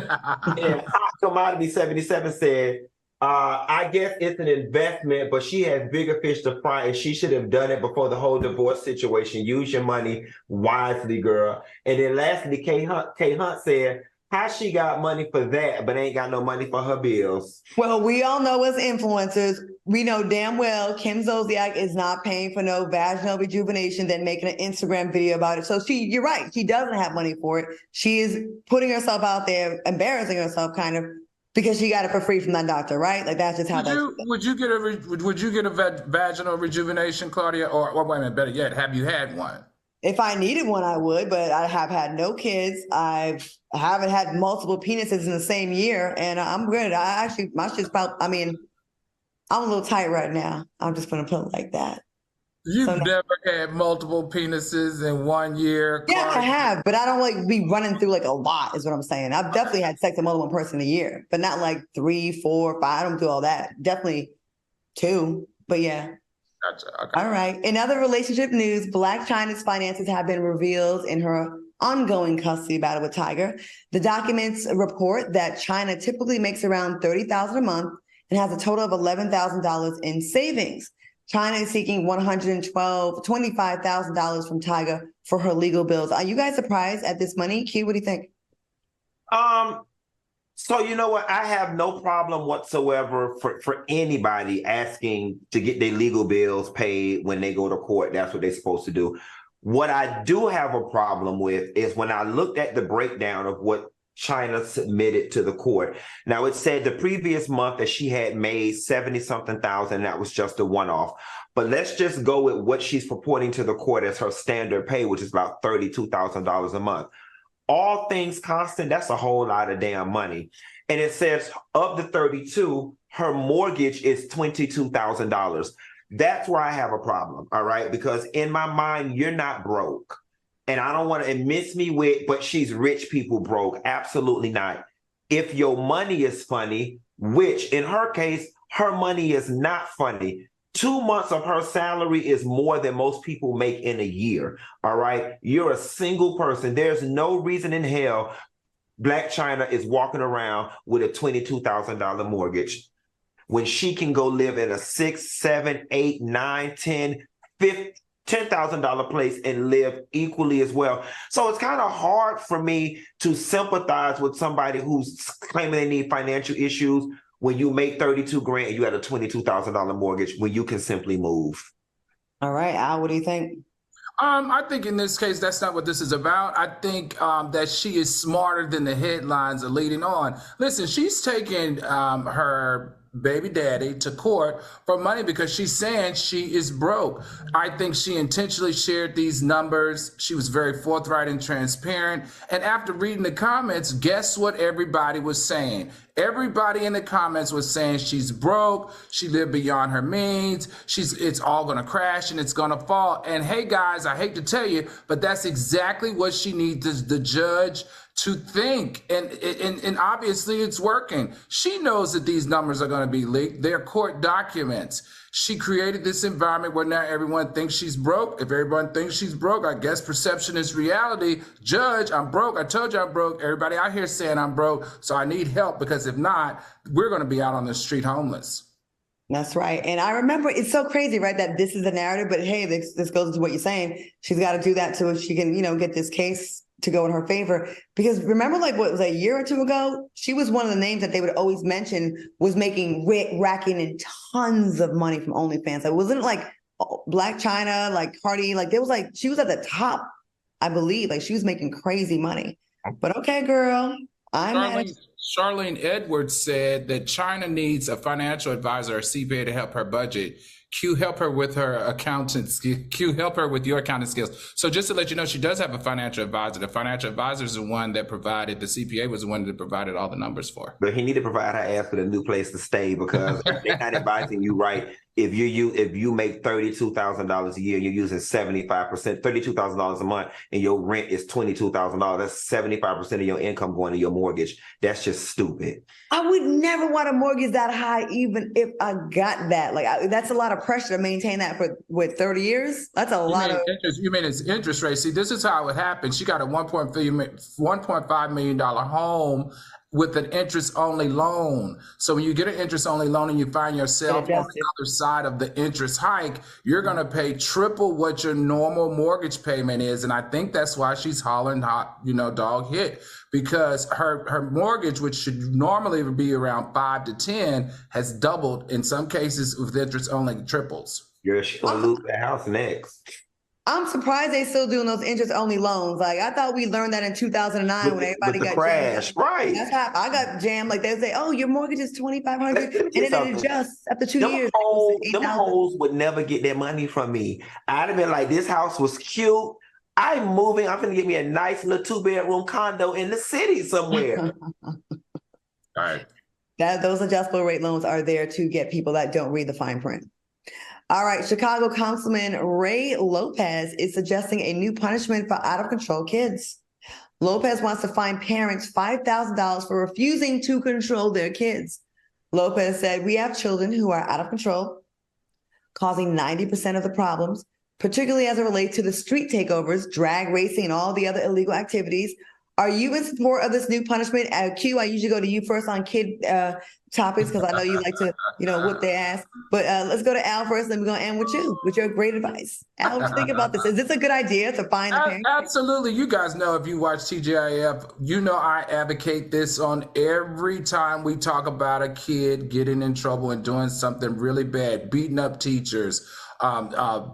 And Hot Commodity 77 said, I guess it's an investment, but she has bigger fish to fry, and she should have done it before the whole divorce situation. Use your money wisely, girl. And then lastly, Kay Hunt said, how she got money for that, but ain't got no money for her bills? Well, we all know as influencers, we know damn well Kim Zolciak is not paying for no vaginal rejuvenation, then making an Instagram video about it. So you're right. She doesn't have money for it. She is putting herself out there, embarrassing herself kind of, because she got it for free from that doctor, right? Like that's just how would you get a vaginal rejuvenation, Claudia? Or wait a minute, better yet, have you had one? If I needed one, I would, but I have had no kids. I haven't had multiple penises in the same year, and I'm good. My shit's about, I mean, I'm a little tight right now. I'm just going to put it like that. You've never had multiple penises in 1 year? Yeah, I have, but I don't like be running through like a lot, is what I'm saying. I've definitely had sex with more than one person a year, but not like 3, 4, 5. I don't do all that. Definitely 2, but yeah. Gotcha. Okay. All right. In other relationship news, Blac Chyna's finances have been revealed in her ongoing custody battle with Tiger. The documents report that Chyna typically makes around $30,000 a month and has a total of $11,000 in savings. Chyna is seeking $25,000 from Tiger for her legal bills. Are you guys surprised at this money? Q, what do you think? So you know what? I have no problem whatsoever for anybody asking to get their legal bills paid when they go to court. That's what they're supposed to do. What I do have a problem with is when I looked at the breakdown of what Chyna submitted to the court. Now, it said the previous month that she had made 70-something thousand. That was just a one-off. But let's just go with what she's purporting to the court as her standard pay, which is about $32,000 a month. All things constant, that's a whole lot of damn money. And it says of the 32, her mortgage is $22,000. That's where I have a problem, all right? Because in my mind, you're not broke. And I don't want to miss me with, but she's rich people broke. Absolutely not. If your money is funny, which in her case, her money is not funny. 2 months of her salary is more than most people make in a year, all right? You're a single person. There's no reason in hell Blac Chyna is walking around with a $22,000 mortgage when she can go live in a $6,000, $7,000, $8,000, $9,000, $10,000, $10,000 place and live equally as well. So it's kind of hard for me to sympathize with somebody who's claiming they need financial issues when you make 32 grand and you had a $22,000 mortgage when you can simply move. All right, Al, what do you think? I think in this case, that's not what this is about. I think that she is smarter than the headlines are leading on. Listen, she's taking her baby daddy to court for money because she's saying she is broke. I think she intentionally shared these numbers. She was very forthright and transparent. And after reading the comments, guess what everybody was saying? Everybody in the comments was saying she's broke, she lived beyond her means, it's all gonna crash and it's gonna fall. And hey guys, I hate to tell you, but that's exactly what she needs the judge to think. And obviously it's working. She knows that these numbers are gonna be leaked. They're court documents. She created this environment where now everyone thinks she's broke. If everyone thinks she's broke, I guess perception is reality. Judge, I'm broke. I told you I'm broke. Everybody out here saying I'm broke, so I need help, because if not, we're going to be out on the street homeless. That's right. And I remember, it's so crazy, right, that this is the narrative, but hey, this goes into what you're saying. She's got to do that so she can, get this case to go in her favor. Because remember, like, what was a year or two ago, she was one of the names that they would always mention was racking in tons of money from OnlyFans. It wasn't like Blac Chyna, like Cardi, like there was like, she was at the top, I believe, like she was making crazy money. But okay, girl, Charlene Edwards said that Chyna needs a financial advisor or CPA to help her budget. Q, help her with her accountant skills. Q, help her with your accounting skills. So just to let you know, she does have a financial advisor. The financial advisor is the one that provided, the CPA was the one that provided all the numbers for her. But he need to provide her ass with a new place to stay, because they're not advising you right. If you make $32,000 a year, you're using 75%, $32,000 a month, and your rent is $22,000. That's 75% of your income going to your mortgage. That's just stupid. I would never want a mortgage that high, even if I got that. Like that's a lot of pressure to maintain that for 30 years. That's a lot of interest. You mean it's interest rate? See, this is how it happened. She got a $1.5 million home with an interest-only loan. So when you get an interest-only loan and you find yourself on the other side of the interest hike, you're going to pay triple what your normal mortgage payment is. And I think that's why she's hollering dog hit, because her mortgage, which should normally be around 5 to 10, has doubled. In some cases with interest only triples. She's going to lose the house next. I'm surprised they still doing those interest-only loans. Like, I thought we learned that in 2009 when everybody got crash. Right. That's how I got jammed. Like, they say, "Oh, your mortgage is $2,500," and then it adjusts after 2 years. Them hoes would never get their money from me. I'd have been like, "This house was cute. I'm moving. I'm going to get me a nice little 2-bedroom condo in the city somewhere. All right. Those adjustable rate loans are there to get people that don't read the fine print. All right, Chicago Councilman Ray Lopez is suggesting a new punishment for out-of-control kids. Lopez wants to fine parents $5,000 for refusing to control their kids. Lopez said, "We have children who are out of control, causing 90% of the problems, particularly as it relates to the street takeovers, drag racing, and all the other illegal activities. Are you in support of this new punishment?" Q, I usually go to you first on kid topics because I know you like to, whip their ass. But let's go to Al first, then we're going to end with you, with your great advice. Al, what do you think about this? Is this a good idea to fine the parents? Absolutely. You guys know, if you watch TGIF, you know I advocate this on every time we talk about a kid getting in trouble and doing something really bad, beating up teachers,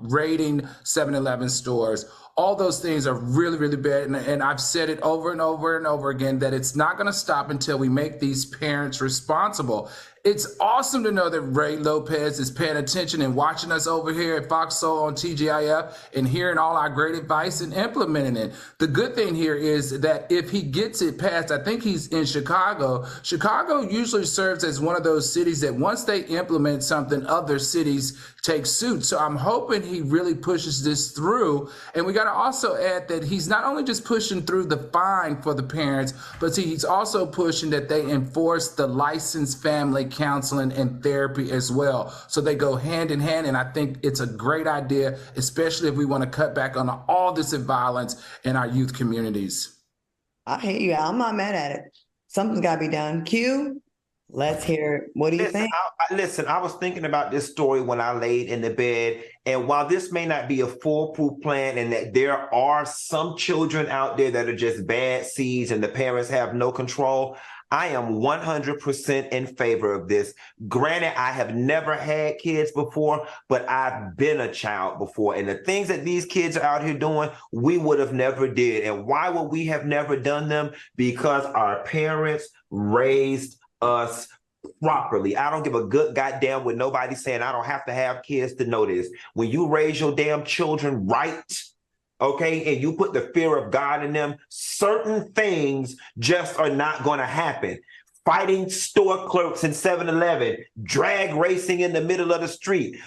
raiding 7-Eleven stores. All those things are really, really bad. And I've said it over and over and over again that it's not going to stop until we make these parents responsible. It's awesome to know that Ray Lopez is paying attention and watching us over here at Fox Soul on TGIF and hearing all our great advice and implementing it. The good thing here is that if he gets it passed, I think he's in Chicago. Chicago usually serves as one of those cities that once they implement something, other cities take suit. So I'm hoping he really pushes this through. And we got to also add that he's not only just pushing through the fine for the parents, but he's also pushing that they enforce the licensed family counseling and therapy as well. So they go hand in hand. And I think it's a great idea, especially if we want to cut back on all this violence in our youth communities. I hear you. I'm not mad at it. Something's got to be done. Q, let's hear it. What do you think? I was thinking about this story when I laid in the bed. And while this may not be a foolproof plan and that there are some children out there that are just bad seeds and the parents have no control, I am 100% in favor of this. Granted, I have never had kids before, but I've been a child before. And the things that these kids are out here doing, we would have never did. And why would we have never done them? Because our parents raised us properly. I don't give a good goddamn what nobody's saying. I don't have to have kids to know this. When you raise your damn children right, okay, and you put the fear of God in them, certain things just are not going to happen. Fighting store clerks in 7-Eleven, drag racing in the middle of the street,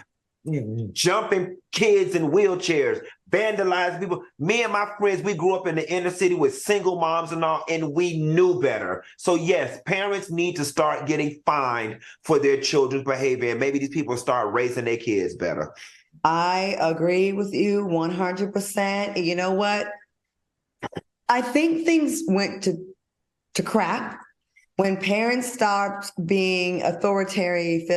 jumping kids in wheelchairs, vandalizing people. Me and my friends, we grew up in the inner city with single moms and all, and we knew better. So yes, parents need to start getting fined for their children's behavior, and maybe these people start raising their kids better. I agree with you 100%. You know what? I think things went to crap when parents stopped being authoritarian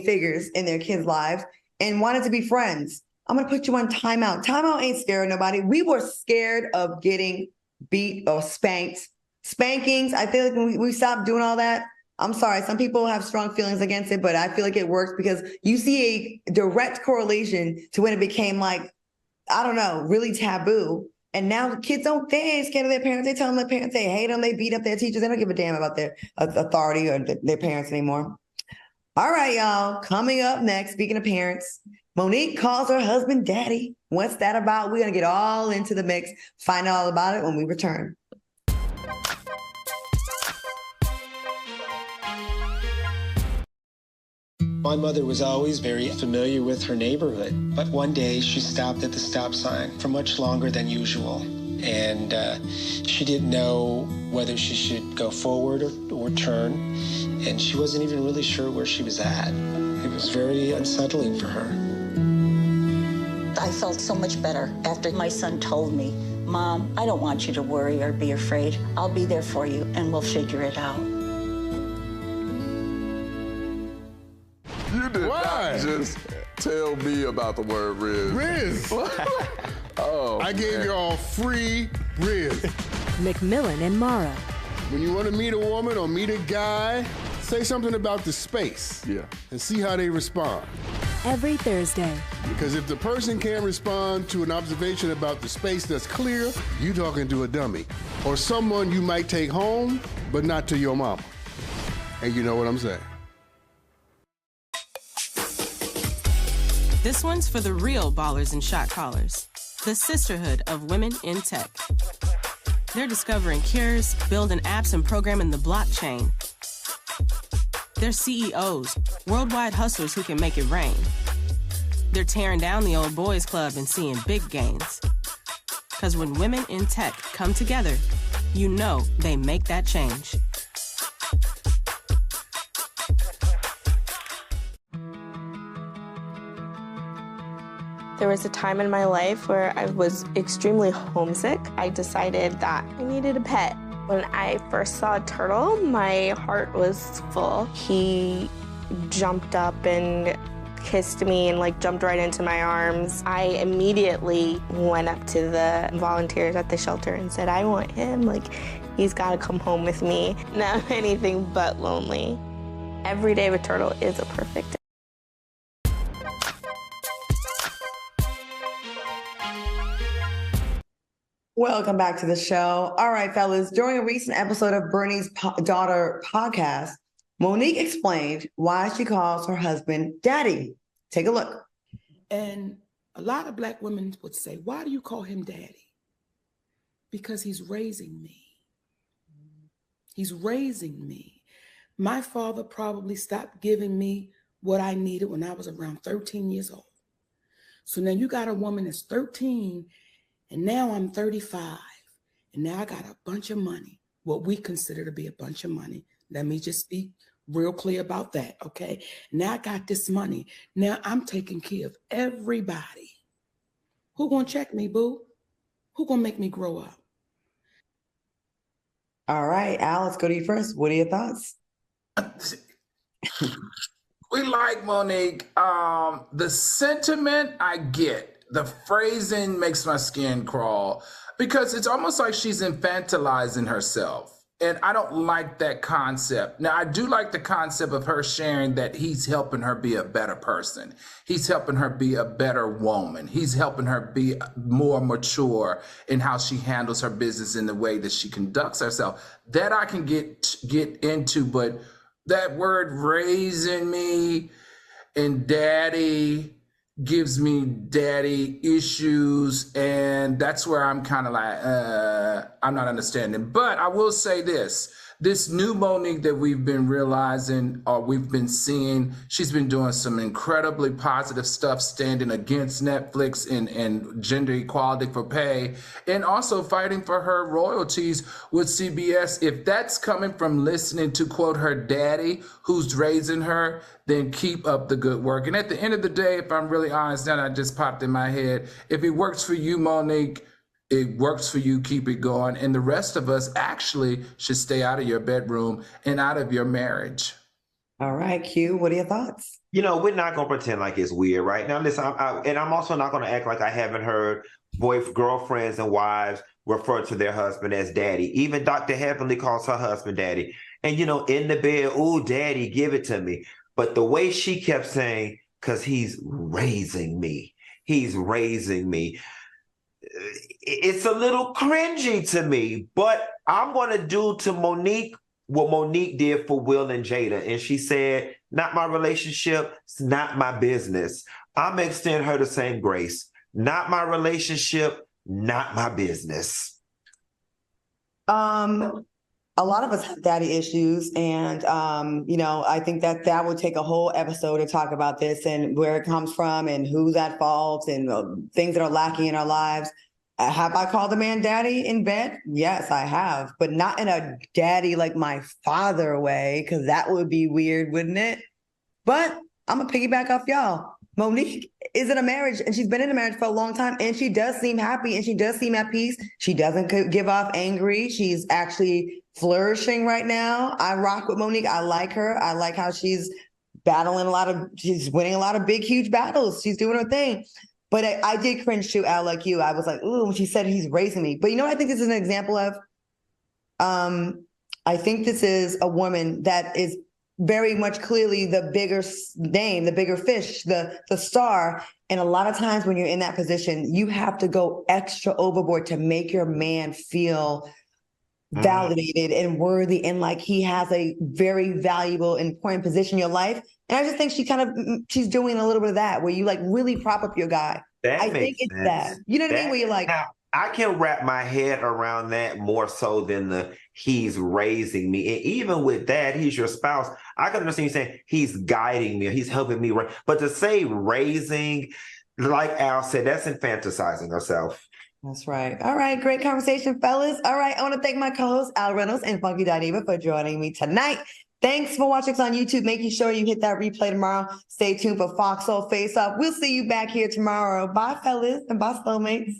figures in their kids' lives and wanted to be friends. I'm going to put you on timeout. Timeout ain't scared nobody. We were scared of getting beat or spanked. Spankings, I feel like when we stopped doing all that, I'm sorry, some people have strong feelings against it, but I feel like it works because you see a direct correlation to when it became like, I don't know, really taboo. And now the kids they ain't scared of their parents. They tell them their parents, they hate them. They beat up their teachers. They don't give a damn about their authority or their parents anymore. All right, y'all. Coming up next, speaking of parents, Monique calls her husband daddy. What's that about? We're going to get all into the mix, find out all about it when we return. My mother was always very familiar with her neighborhood, but one day she stopped at the stop sign for much longer than usual, and she didn't know whether she should go forward or turn, and she wasn't even really sure where she was at. It was very unsettling for her. I felt so much better after my son told me, "Mom, I don't want you to worry or be afraid. I'll be there for you, and we'll figure it out." You did not just tell me about the word Riz. Riz. Oh, I gave you all free Riz. McMillan and Mara. When you want to meet a woman or meet a guy, say something about the space. Yeah. And see how they respond. Every Thursday. Because if the person can't respond to an observation about the space that's clear, you talking to a dummy. Or someone you might take home, but not to your mama. And you know what I'm saying. This one's for the real ballers and shot callers. the sisterhood of women in tech. They're discovering cures, building apps, and programming the blockchain. They're CEOs, worldwide hustlers who can make it rain. They're tearing down the old boys club and seeing big gains. Because when women in tech come together, you know they make that change. There was a time in my life where I was extremely homesick. I decided that I needed a pet. When I first saw a turtle, my heart was full. He jumped up and kissed me and jumped right into my arms. I immediately went up to the volunteers at the shelter and said, I want him. He's got to come home with me. Now I'm anything but lonely. Every day with turtle is a perfect day. Welcome back to the show. All right, fellas, during a recent episode of Bernie's Daughter podcast, Monique explained why she calls her husband daddy. Take a look. And a lot of Black women would say, why do you call him daddy? Because he's raising me. He's raising me. My father probably stopped giving me what I needed when I was around 13 years old. So now you got a woman that's 13 and now I'm 35, and now I got a bunch of money, what we consider to be a bunch of money. Let me just be real clear about that, okay? Now I got this money. Now I'm taking care of everybody. Who gonna check me, boo? Who gonna make me grow up? All right, Al, let's go to you first. What are your thoughts? We like Monique. The sentiment I get. The phrasing makes my skin crawl because it's almost like she's infantilizing herself. And I don't like that concept. Now, I do like the concept of her sharing that he's helping her be a better person. He's helping her be a better woman. He's helping her be more mature in how she handles her business in the way that she conducts herself. That I can get into, but that word raising me and daddy gives me daddy issues, and that's where I'm kind of like, I'm not understanding. But I will say this new Monique that we've been realizing or we've been seeing, she's been doing some incredibly positive stuff, standing against Netflix and gender equality for pay, and also fighting for her royalties with CBS. If that's coming from listening to, quote, her daddy who's raising her, then keep up the good work. And at the end of the day, if I'm really honest, now that just popped in my head, if it works for you, Monique, it works for you, keep it going. And the rest of us actually should stay out of your bedroom and out of your marriage. All right, Q, what are your thoughts? We're not going to pretend like it's weird, right? Now, listen, I'm also not going to act like I haven't heard girlfriends and wives refer to their husband as daddy. Even Dr. Heavenly calls her husband daddy. And, in the bed, ooh, daddy, give it to me. But the way she kept saying, because he's raising me, it's a little cringy to me. But I'm going to do to Monique what Monique did for Will and Jada. And she said, not my relationship, it's not my business. I'm going to extend her the same grace. Not my relationship, not my business. A lot of us have daddy issues, and I think that would take a whole episode to talk about this and where it comes from and who's at fault and things that are lacking in our lives. Have I called a man daddy in bed? Yes, I have, but not in a daddy like my father way, because that would be weird, wouldn't it? But I'm gonna piggyback off y'all. Monique is in a marriage, and she's been in a marriage for a long time, and she does seem happy and she does seem at peace. She doesn't give off angry. She's actually flourishing right now. I rock with Monique. I like her. I like how she's she's winning a lot of big, huge battles. She's doing her thing. But I did cringe too, Al, like you. I was like, ooh, when she said he's raising me. But you know what I think this is an example of? I think this is a woman that is very much clearly the bigger name, the bigger fish, the star. And a lot of times when you're in that position, you have to go extra overboard to make your man feel validated and worthy, and like he has a very valuable, important position in your life. And I just think she's doing a little bit of that, where you like really prop up your guy. I think it's that. You know what I mean? Where you're like, now, I can wrap my head around that more so than the he's raising me. And even with that, he's your spouse. I can understand you saying he's guiding me, or he's helping me. But to say raising, like Al said, that's infantilizing herself. That's right. All right. Great conversation, fellas. All right. I want to thank my co-hosts, Al Reynolds and Funky Dineva, for joining me tonight. Thanks for watching us on YouTube. Making sure you hit that replay tomorrow. Stay tuned for Foxhole Face Off. We'll see you back here tomorrow. Bye, fellas, and bye, Soulmates.